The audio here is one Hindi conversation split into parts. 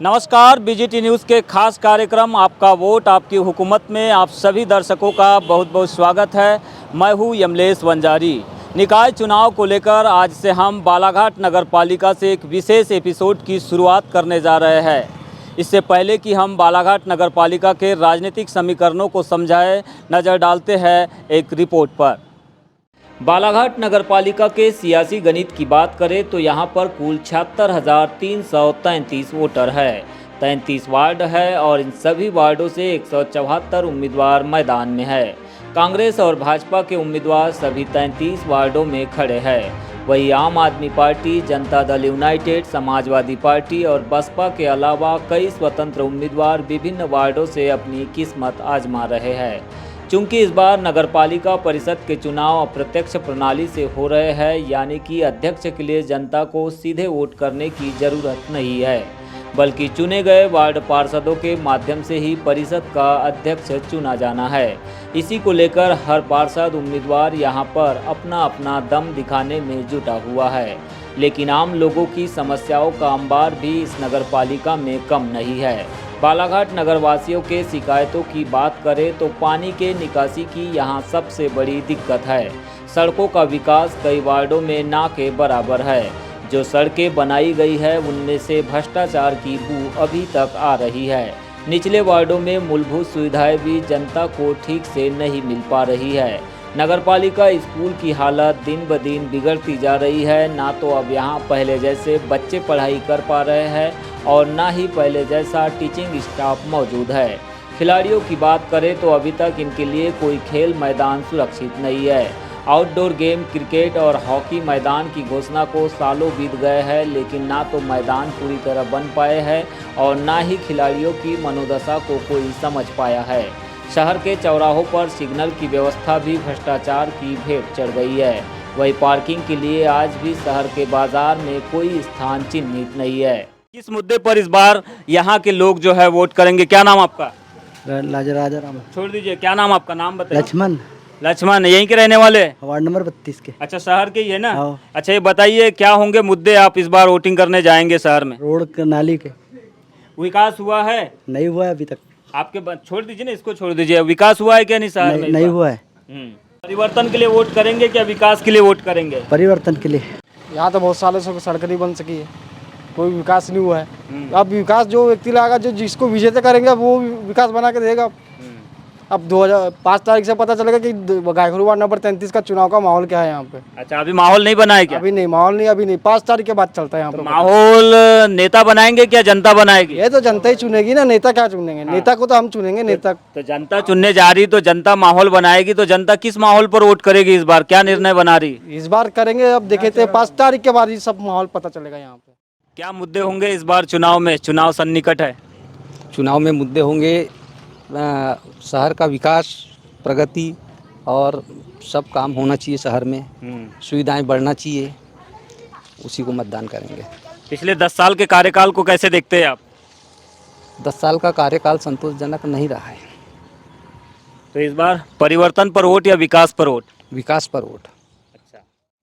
नमस्कार, बीजीटी न्यूज़ के खास कार्यक्रम आपका वोट आपकी हुकूमत में आप सभी दर्शकों का बहुत बहुत स्वागत है। मैं हूं यमलेश वंजारी। निकाय चुनाव को लेकर आज से हम बालाघाट नगर पालिका से एक विशेष एपिसोड की शुरुआत करने जा रहे हैं। इससे पहले कि हम बालाघाट नगर पालिका के राजनीतिक समीकरणों को समझाएं, नज़र डालते हैं एक रिपोर्ट पर। बालाघाट नगर पालिका के सियासी गणित की बात करें तो यहाँ पर कुल 76,333 वोटर है। 33 वार्ड है और इन सभी वार्डों से 174 उम्मीदवार मैदान में है। कांग्रेस और भाजपा के उम्मीदवार सभी 33 वार्डों में खड़े हैं। वहीं आम आदमी party, Janata Dal United, Samajwadi party और बसपा के अलावा कई स्वतंत्र उम्मीदवार विभिन्न वार्डों से अपनी किस्मत आजमा रहे हैं। चूंकि इस बार नगरपालिका परिषद के चुनाव अप्रत्यक्ष प्रणाली से हो रहे हैं, यानी कि अध्यक्ष के लिए जनता को सीधे वोट करने की जरूरत नहीं है, बल्कि चुने गए वार्ड पार्षदों के माध्यम से ही परिषद का अध्यक्ष चुना जाना है। इसी को लेकर हर पार्षद उम्मीदवार यहां पर अपना अपना दम दिखाने में जुटा हुआ है। लेकिन आम लोगों की समस्याओं का अंबार भी इस नगरपालिका में कम नहीं है। बालाघाट नगरवासियों के शिकायतों की बात करें तो पानी के निकासी की यहां सबसे बड़ी दिक्कत है। सड़कों का विकास कई वार्डों में ना के बराबर है। जो सड़कें बनाई गई है उनमें से भ्रष्टाचार की बू अभी तक आ रही है। निचले वार्डों में मूलभूत सुविधाएं भी जनता को ठीक से नहीं मिल पा रही है। नगरपालिका स्कूल की हालत दिन ब दिन बिगड़ती जा रही है। ना तो अब यहाँ पहले जैसे बच्चे पढ़ाई कर पा रहे हैं और ना ही पहले जैसा टीचिंग स्टाफ मौजूद है। खिलाड़ियों की बात करें तो अभी तक इनके लिए कोई खेल मैदान सुरक्षित नहीं है। आउटडोर गेम क्रिकेट और हॉकी मैदान की घोषणा को सालों बीत गए हैं, लेकिन ना तो मैदान पूरी तरह बन पाए हैं और ना ही खिलाड़ियों की मनोदशा को कोई समझ पाया है। शहर के चौराहों पर सिग्नल की व्यवस्था भी भ्रष्टाचार की भेंट चढ़ गई है। वही पार्किंग के लिए आज भी शहर के बाजार में कोई स्थान चिन्हित नहीं है। किस मुद्दे पर इस बार यहाँ के लोग जो है वोट करेंगे? क्या नाम आपका? राजा राम। छोड़ दीजिए, क्या नाम आपका? नाम बताइए। लक्ष्मण। लक्ष्मण, यहीं के रहने वाले? वार्ड नंबर 32 के। अच्छा, शहर के ही है ना? हाँ। अच्छा, ये बताइए क्या होंगे मुद्दे, आप इस बार वोटिंग करने जाएंगे शहर में? रोड के नाली के विकास हुआ है? नहीं हुआ है अभी तक। आपके छोड़ दीजिए ना, इसको छोड़ दीजिए। विकास हुआ है क्या नहीं शहर में? नहीं हुआ है। परिवर्तन के लिए वोट करेंगे क्या विकास के लिए वोट करेंगे? परिवर्तन के लिए। यहाँ तो बहुत सालों से सड़क नहीं बन सकी है, कोई विकास नहीं हुआ है। अब विकास जो व्यक्ति लाएगा, जो जिसको विजेता करेंगे वो विकास बना के देगा। अब 2005 तारीख से पता चलेगा कि गायखरू वार्ड नंबर 33 का चुनाव का माहौल क्या है यहाँ पे। अच्छा, अभी माहौल नहीं बना है क्या? अभी नहीं, माहौल नहीं, अभी नहीं। 5 तारीख के बाद चलता है यहाँ पे माहौल नेता बनाएंगे क्या जनता बनाएगी? ये तो जनता ही चुनेगी ना, नेता क्या चुनेंगे? नेता को तो हम चुनेंगे। नेता तो जनता चुनने जा रही, तो जनता माहौल बनाएगी, तो जनता किस माहौल पर वोट करेगी इस बार? क्या निर्णय बना रही इस बार करेंगे, अब देखे थे 5 तारीख के बाद ही सब माहौल पता चलेगा यहाँ पे। क्या मुद्दे होंगे इस बार चुनाव में? चुनाव सन्निकट है। चुनाव में मुद्दे होंगे शहर का विकास, प्रगति और सब काम होना चाहिए शहर में। सुविधाएं बढ़ना चाहिए, उसी को मतदान करेंगे। पिछले 10 साल के कार्यकाल को कैसे देखते हैं आप? 10 साल का कार्यकाल संतोषजनक नहीं रहा है। तो इस बार परिवर्तन पर वोट या विकास पर वोट? विकास पर वोट।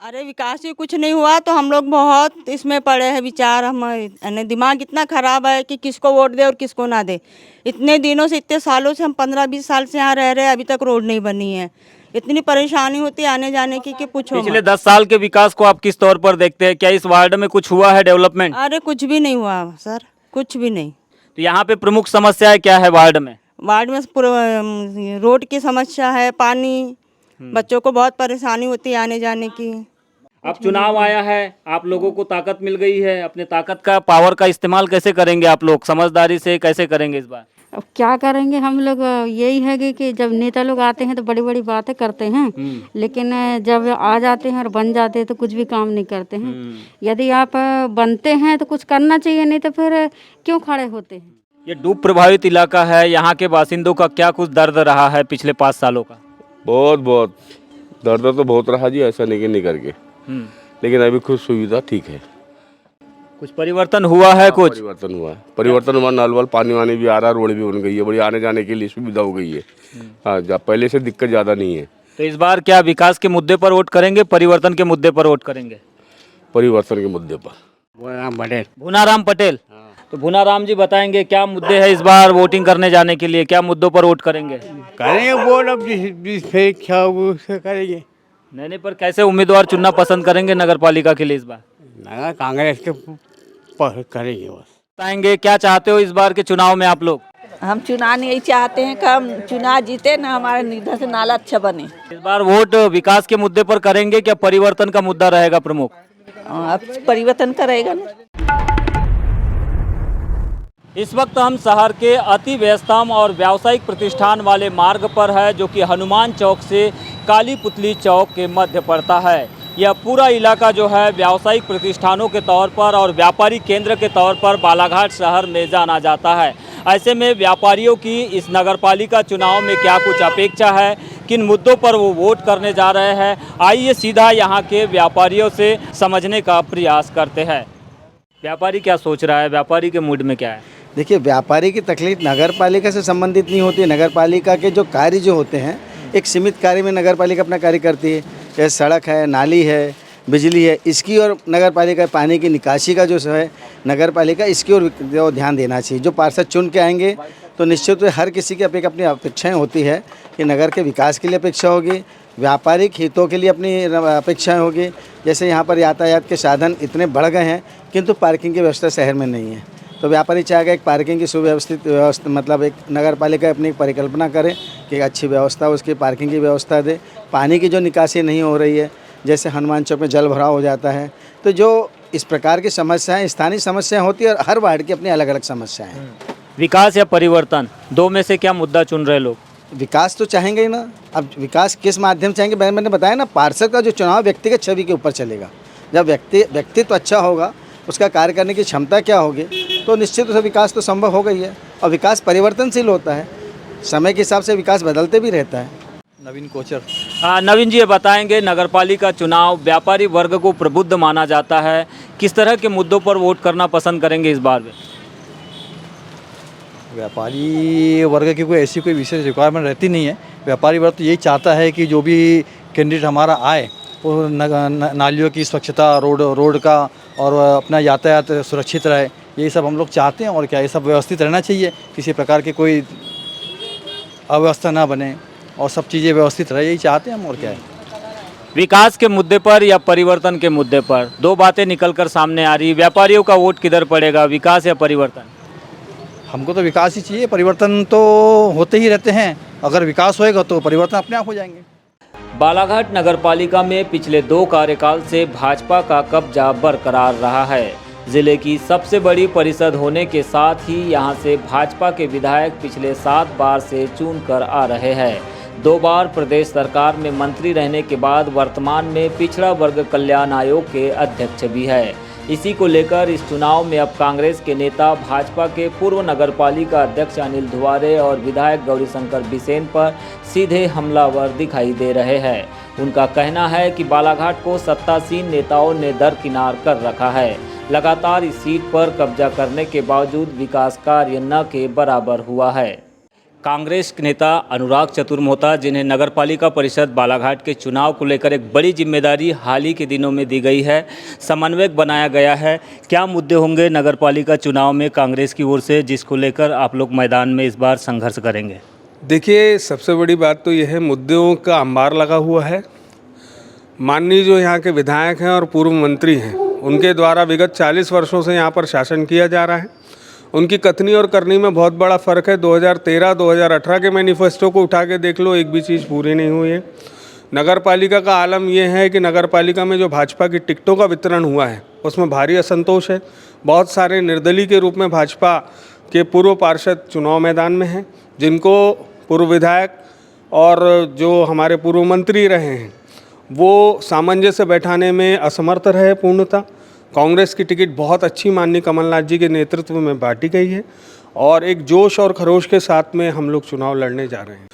अरे विकास ही कुछ नहीं हुआ तो हम लोग बहुत इसमें पड़े हैं विचार। हमारे दिमाग इतना ख़राब है कि किसको वोट दे और किसको ना दे। इतने दिनों से, इतने सालों से, हम 15-20 साल से यहाँ रह रहे हैं, अभी तक रोड नहीं बनी है। इतनी परेशानी होती है आने जाने की कि पूछो पिछले मत। 10 साल के विकास को आप किस तौर पर देखते हैं? क्या इस वार्ड में कुछ हुआ है डेवलपमेंट? अरे कुछ भी नहीं हुआ सर, कुछ भी नहीं। तो यहाँ पे प्रमुख समस्याएं क्या है वार्ड में? वार्ड में रोड की समस्या है, पानी, बच्चों को बहुत परेशानी होती है आने जाने की। अब चुनाव आया है, आप लोगों को ताकत मिल गई है, अपने ताकत का, पावर का इस्तेमाल कैसे करेंगे आप लोग? समझदारी से कैसे करेंगे इस बार? अब क्या करेंगे हम लोग? यही है कि जब नेता लोग आते हैं तो बड़ी बड़ी बातें करते हैं, लेकिन जब आ जाते हैं और बन जाते हैं तो कुछ भी काम नहीं करते हैं। यदि आप बनते हैं तो कुछ करना चाहिए, नहीं तो फिर क्यों खड़े होते हैं? ये डूब प्रभावित इलाका है, यहाँ के बासिंदों का क्या कुछ दर्द रहा है पिछले 5 सालों का? बहुत दर्द तो बहुत रहा जी, ऐसा नहीं करके। लेकिन अभी कुछ सुविधा ठीक है। कुछ परिवर्तन हुआ है? कुछ परिवर्तन हुआ। नल वल पानी वानी भी आ रहा, रोड भी बन गई है, बड़ी आने जाने के लिए सुविधा हो गई है। हाँ, पहले से दिक्कत ज़्यादा नहीं है। तो इस बार क्या विकास के मुद्दे पर वोट करेंगे, परिवर्तन के मुद्दे पर वोट करेंगे? परिवर्तन के मुद्दे पर। भूनाराम पटेल। तो भुनाराम जी बताएंगे क्या मुद्दे हैं इस बार वोटिंग करने जाने के लिए, क्या मुद्दों पर वोट करेंगे? करेंगे वोट, अब जिस पे इच्छा होगी उससे करेंगे। नहीं पर कैसे उम्मीदवार चुनना पसंद करेंगे नगर पालिका के लिए इस बार? नगर कांग्रेस के करेंगे बस। बताएंगे क्या चाहते हो इस बार के चुनाव में आप लोग? हम चुनाव नहीं चाहते हैं कि हम चुनाव जीते ना, हमारे निधन से नाला अच्छा बने। इस बार वोट विकास के मुद्दे पर करेंगे क्या परिवर्तन का मुद्दा रहेगा प्रमुख? अब परिवर्तन करेगा ना। इस वक्त हम शहर के अति व्यस्तम और व्यावसायिक प्रतिष्ठान वाले मार्ग पर है, जो कि हनुमान चौक से काली पुतली चौक के मध्य पड़ता है। यह पूरा इलाका जो है व्यावसायिक प्रतिष्ठानों के तौर पर और व्यापारी केंद्र के तौर पर बालाघाट शहर में जाना जाता है। ऐसे में व्यापारियों की इस नगरपालिका चुनाव में क्या कुछ अपेक्षा है, किन मुद्दों पर वो वोट करने जा रहे हैं, आइए सीधा यहाँ के व्यापारियों से समझने का प्रयास करते हैं। व्यापारी क्या सोच रहा है, व्यापारी के मूड में क्या है? देखिए, व्यापारी की तकलीफ नगर पालिका से संबंधित नहीं होती है। नगर पालिका के जो कार्य जो होते हैं, एक सीमित कार्य में नगर पालिका अपना कार्य करती है। जैसे सड़क है, नाली है, बिजली है, इसकी और नगर पालिका पानी की निकासी का जो है नगर पालिका इसकी ओर ध्यान देना चाहिए। जो पार्षद चुन के आएंगे तो निश्चित रूप से हर किसी की अपनी अपेक्षाएं होती है कि नगर के विकास के लिए अपेक्षा होगी, व्यापारिक हितों के लिए अपनी अपेक्षाएं होगी। जैसे यहाँ पर यातायात के साधन इतने बढ़ गए हैं, किंतु पार्किंग की व्यवस्था शहर में नहीं है। तो व्यापारी चाहेगा एक पार्किंग की सुव्यवस्थित व्यवस्था, मतलब एक नगर पालिका अपनी एक परिकल्पना करे कि अच्छी व्यवस्था उसकी पार्किंग की व्यवस्था दे। पानी की जो निकासी नहीं हो रही है, जैसे हनुमान चौक में जल भराव हो जाता है, तो जो इस प्रकार की समस्याएं स्थानीय समस्याएं होती है और हर वार्ड की अपनी अलग अलग समस्याएं हैं। विकास या परिवर्तन, दो में से क्या मुद्दा चुन रहे लोग? विकास तो चाहेंगे ही ना। अब विकास किस माध्यम से चाहेंगे, मैंने बताया ना, पार्षद का जो चुनाव व्यक्तिगत छवि के ऊपर चलेगा। जब व्यक्तित्व अच्छा होगा, उसका कार्य करने की क्षमता क्या होगी, तो निश्चित रूप से विकास तो संभव हो गई है। और विकास परिवर्तनशील होता है, समय के हिसाब से विकास बदलते भी रहता है। नवीन कोचर। नवीन जी ये बताएंगे, नगरपालिका चुनाव व्यापारी वर्ग को प्रबुद्ध माना जाता है, किस तरह के मुद्दों पर वोट करना पसंद करेंगे इस बार में? व्यापारी वर्ग की कोई ऐसी कोई विशेष रिक्वायरमेंट रहती नहीं है। व्यापारी वर्ग तो यही चाहता है कि जो भी कैंडिडेट हमारा आए वो नालियों की स्वच्छता, रोड का और अपना यातायात सुरक्षित रहे, यही सब हम लोग चाहते हैं। और क्या, ये सब व्यवस्थित रहना चाहिए, किसी प्रकार की कोई अव्यवस्था ना बने और सब चीज़ें व्यवस्थित रहे, यही चाहते हैं हम। और क्या है, विकास के मुद्दे पर या परिवर्तन के मुद्दे पर दो बातें निकलकर सामने आ रही, व्यापारियों का वोट किधर पड़ेगा, विकास या परिवर्तन? हमको तो विकास ही चाहिए, परिवर्तन तो होते ही रहते हैं। अगर विकास होएगा तो परिवर्तन अपने आप हो जाएंगे। बालाघाट नगरपालिका में पिछले 2 कार्यकाल से भाजपा का कब्जा बरकरार रहा है। जिले की सबसे बड़ी परिषद होने के साथ ही यहां से भाजपा के विधायक पिछले 7 बार से चुनकर आ रहे हैं। 2 बार प्रदेश सरकार में मंत्री रहने के बाद वर्तमान में पिछड़ा वर्ग कल्याण आयोग के अध्यक्ष भी है। इसी को लेकर इस चुनाव में अब कांग्रेस के नेता भाजपा के पूर्व नगरपालिका अध्यक्ष अनिल धुवारे और विधायक गौरीशंकर बिसेन पर सीधे हमलावर दिखाई दे रहे हैं। उनका कहना है कि बालाघाट को सत्तासीन नेताओं ने दरकिनार कर रखा है। लगातार इस सीट पर कब्जा करने के बावजूद विकास कार्य न के बराबर हुआ है। कांग्रेस नेता अनुराग चतुर्मोहता, जिन्हें नगरपालिका परिषद बालाघाट के चुनाव को लेकर एक बड़ी जिम्मेदारी हाल ही के दिनों में दी गई है, समन्वयक बनाया गया है। क्या मुद्दे होंगे नगरपालिका चुनाव में कांग्रेस की ओर से, जिसको लेकर आप लोग मैदान में इस बार संघर्ष करेंगे? देखिए, सबसे बड़ी बात तो यह है, मुद्दों का अंबार लगा हुआ है। माननीय जो यहाँ के विधायक हैं और पूर्व मंत्री हैं, उनके द्वारा विगत 40 वर्षों से यहाँ पर शासन किया जा रहा है। उनकी कथनी और करनी में बहुत बड़ा फ़र्क है। 2013-2018 के मैनिफेस्टो को उठा के देख लो, एक भी चीज़ पूरी नहीं हुई है। नगर पालिका का आलम यह है कि नगर पालिका में जो भाजपा की टिकटों का वितरण हुआ है, उसमें भारी असंतोष है। बहुत सारे निर्दलीय के रूप में भाजपा के पूर्व पार्षद चुनाव मैदान में हैं, जिनको पूर्व विधायक और जो हमारे पूर्व मंत्री रहे हैं, वो सामंजस्य बैठाने में असमर्थ रहे पूर्णतः। कांग्रेस की टिकट बहुत अच्छी माननीय कमलनाथ जी के नेतृत्व में बांटी गई है और एक जोश और खरोश के साथ में हम लोग चुनाव लड़ने जा रहे हैं।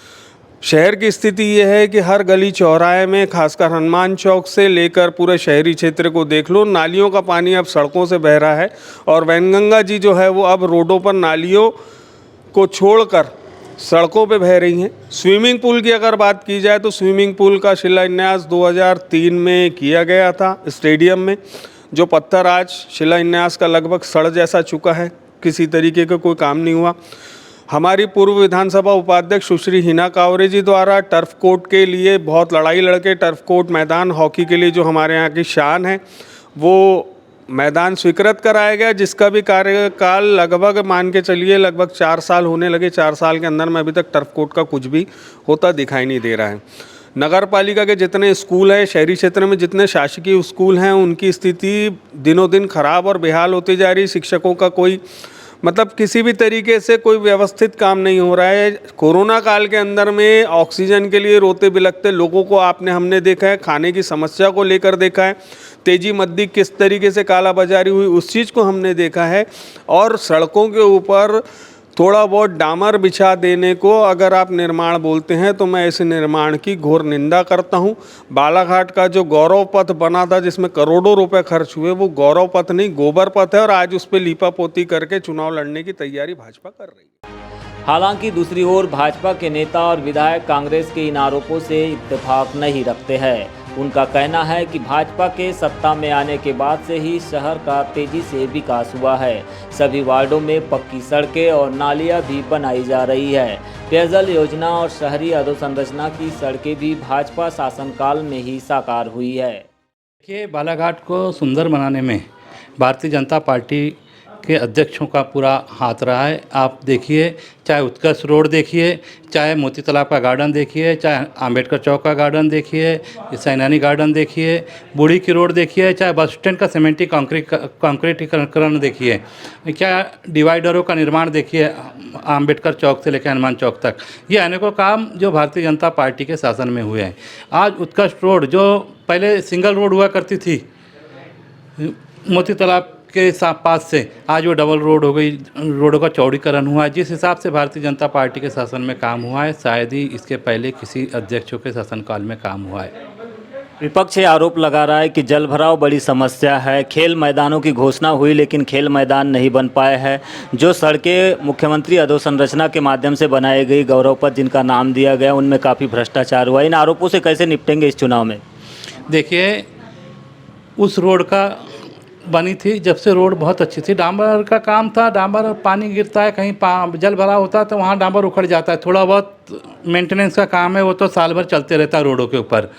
शहर की स्थिति ये है कि हर गली चौराहे में, खासकर हनुमान चौक से लेकर पूरे शहरी क्षेत्र को देख लो, नालियों का पानी अब सड़कों से बह रहा है और वैनगंगा जी जो है वो अब रोडों पर नालियों को छोड़कर सड़कों पे बह रही हैं। स्विमिंग पूल की अगर बात की जाए तो स्विमिंग पूल का शिलान्यास 2003 में किया गया था स्टेडियम में, जो पत्थर आज शिलान्यास का लगभग सड़ जैसा चुका है। किसी तरीके का कोई काम नहीं हुआ। हमारी पूर्व विधानसभा उपाध्यक्ष सुश्री हिना कावरे जी द्वारा टर्फ कोर्ट के लिए बहुत लड़ाई लड़के टर्फ कोर्ट मैदान हॉकी के लिए जो हमारे यहाँ की शान है वो मैदान स्वीकृत कराया गया, जिसका भी कार्यकाल लगभग मान के चलिए लगभग 4 साल होने लगे। 4 साल के अंदर में अभी तक टर्फ कोर्ट का कुछ भी होता दिखाई नहीं दे रहा है। नगर पालिका के जितने स्कूल हैं, शहरी क्षेत्र में जितने शासकीय स्कूल हैं, उनकी स्थिति दिनों दिन खराब और बेहाल होती जा रही। शिक्षकों का कोई मतलब किसी भी तरीके से कोई व्यवस्थित काम नहीं हो रहा है। कोरोना काल के अंदर में ऑक्सीजन के लिए रोते बिलखते लोगों को हमने देखा है, खाने की समस्या को लेकर देखा है, तेजी मद्दी किस तरीके से कालाबाजारी हुई उस चीज़ को हमने देखा है। और सड़कों के ऊपर थोड़ा बहुत डामर बिछा देने को अगर आप निर्माण बोलते हैं तो मैं इस निर्माण की घोर निंदा करता हूं। बालाघाट का जो गौरव पथ बना था जिसमें करोड़ों रुपए खर्च हुए, वो गौरव पथ नहीं गोबर पथ है और आज उस पर लीपापोती करके चुनाव लड़ने की तैयारी भाजपा कर रही है। हालांकि दूसरी ओर भाजपा के नेता और विधायक कांग्रेस के इन आरोपों से इत्तेफाक नहीं रखते हैं। उनका कहना है कि भाजपा के सत्ता में आने के बाद से ही शहर का तेजी से विकास हुआ है। सभी वार्डों में पक्की सड़कें और नालियां भी बनाई जा रही है। पेयजल योजना और शहरी अधोसंरचना की सड़कें भी भाजपा शासनकाल में ही साकार हुई है। देखिए, बालाघाट को सुंदर बनाने में भारतीय जनता पार्टी के अध्यक्षों का पूरा हाथ रहा है। आप देखिए, चाहे उत्कर्ष रोड देखिए, चाहे मोती तालाब का गार्डन देखिए, चाहे अंबेडकर चौक का गार्डन देखिए, सैनानी गार्डन देखिए, बूढ़ी की रोड देखिए, चाहे बस स्टैंड का सीमेंटी कंक्रीटीकरण देखिए, क्या डिवाइडरों का निर्माण देखिए अंबेडकर चौक से लेकर हनुमान चौक तक। ये अनेकों काम जो भारतीय जनता पार्टी के शासन में हुए हैं। आज उत्कर्ष रोड जो पहले सिंगल रोड हुआ करती थी मोती तालाब के पास से, आज वो डबल रोड हो गई, रोडों का चौड़ीकरण हुआ है। जिस हिसाब से भारतीय जनता पार्टी के शासन में काम हुआ है, शायद ही इसके पहले किसी अध्यक्षों के शासनकाल में काम हुआ है। विपक्ष आरोप लगा रहा है कि जल भराव बड़ी समस्या है। खेल मैदानों की घोषणा हुई लेकिन खेल मैदान नहीं बन पाए हैं। जो सड़कें मुख्यमंत्री अधोसंरचना के माध्यम से बनाई गई, गौरव पथ जिनका नाम दिया गया, उनमें काफ़ी भ्रष्टाचार हुआ। इन आरोपों से कैसे निपटेंगे इस चुनाव में? देखिए, उस रोड का बनी थी जब से रोड बहुत अच्छी थी, डांबर का काम था। डांबर पानी गिरता है, कहीं जल भरा होता है तो वहाँ डांबर उखड़ जाता है। थोड़ा बहुत मेंटेनेंस का काम है, वो तो साल भर चलते रहता है। रोडों के ऊपर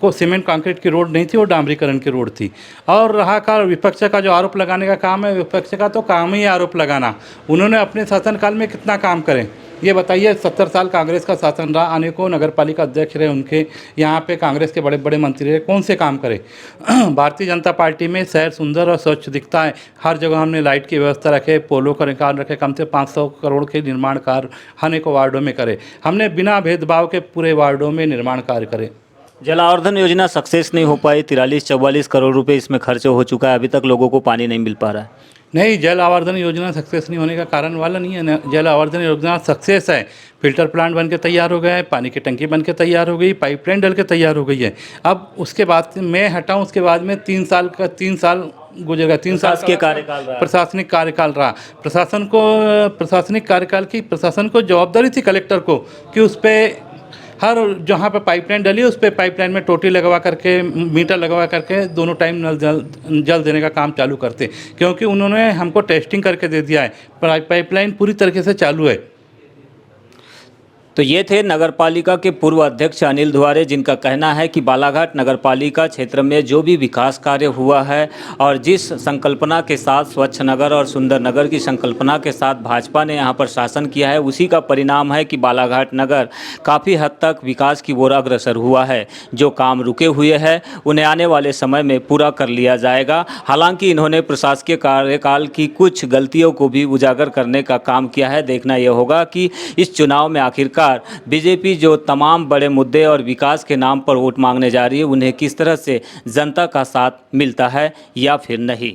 को सीमेंट कंक्रीट की रोड नहीं थी, वो डांबरीकरण की रोड थी। और रहा का विपक्ष का जो आरोप लगाने का काम है, विपक्ष का तो काम ही आरोप लगाना। उन्होंने अपने शासनकाल में कितना काम करें ये बताइए। 70 साल कांग्रेस का शासन रहा, अनेकों नगर पालिका अध्यक्ष रहे, उनके यहाँ पे कांग्रेस के बड़े बड़े मंत्री रहे, कौन से काम करे। भारतीय जनता पार्टी में शहर सुंदर और स्वच्छ दिखता है। हर जगह हमने लाइट की व्यवस्था रखे, पोलों का निकाल रखे, कम से 500 करोड़ के निर्माण कार्य अनेकों वार्डों में करे। हमने बिना भेदभाव के पूरे वार्डों में निर्माण कार्य करे। जलावर्धन योजना सक्सेस नहीं हो पाई। 43-44 करोड़ रुपए इसमें खर्च हो चुका है, अभी तक लोगों को पानी नहीं मिल पा रहा है। नहीं, जल आवर्धन योजना सक्सेस नहीं होने का कारण वाला नहीं है। जल आवर्धन योजना सक्सेस है। फिल्टर प्लांट बन के तैयार हो गया है, पानी की टंकी बन के तैयार हो गई, पाइपलाइन डल के तैयार हो गई है। अब उसके बाद मैं हटाऊँ, उसके बाद में 3 साल गुजरेगा। 3 साल के कार्यकाल रहा, प्रशासनिक कार्यकाल रहा। प्रशासनिक कार्यकाल की प्रशासन को जवाबदारी थी कलेक्टर को कि उस पर हर जहाँ पे पाइपलाइन डली उस पर पाइपलाइन में टोटी लगवा करके, मीटर लगवा करके दोनों टाइम नल जल देने का काम चालू करते, क्योंकि उन्होंने हमको टेस्टिंग करके दे दिया है। पाइपलाइन पूरी तरीके से चालू है। तो ये थे नगरपालिका के पूर्व अध्यक्ष अनिल दुआरे, जिनका कहना है कि बालाघाट नगरपालिका क्षेत्र में जो भी विकास कार्य हुआ है और जिस संकल्पना के साथ स्वच्छ नगर और सुंदर नगर की संकल्पना के साथ भाजपा ने यहाँ पर शासन किया है, उसी का परिणाम है कि बालाघाट नगर काफ़ी हद तक विकास की ओर अग्रसर हुआ है। जो काम रुके हुए हैं उन्हें आने वाले समय में पूरा कर लिया जाएगा। हालांकि इन्होंने प्रशासकीय कार्यकाल की कुछ गलतियों को भी उजागर करने का काम किया है। देखना यह होगा कि इस चुनाव में आखिरकार बीजेपी जो तमाम बड़े मुद्दे और विकास के नाम पर वोट मांगने जा रही है, उन्हें किस तरह से जनता का साथ मिलता है या फिर नहीं।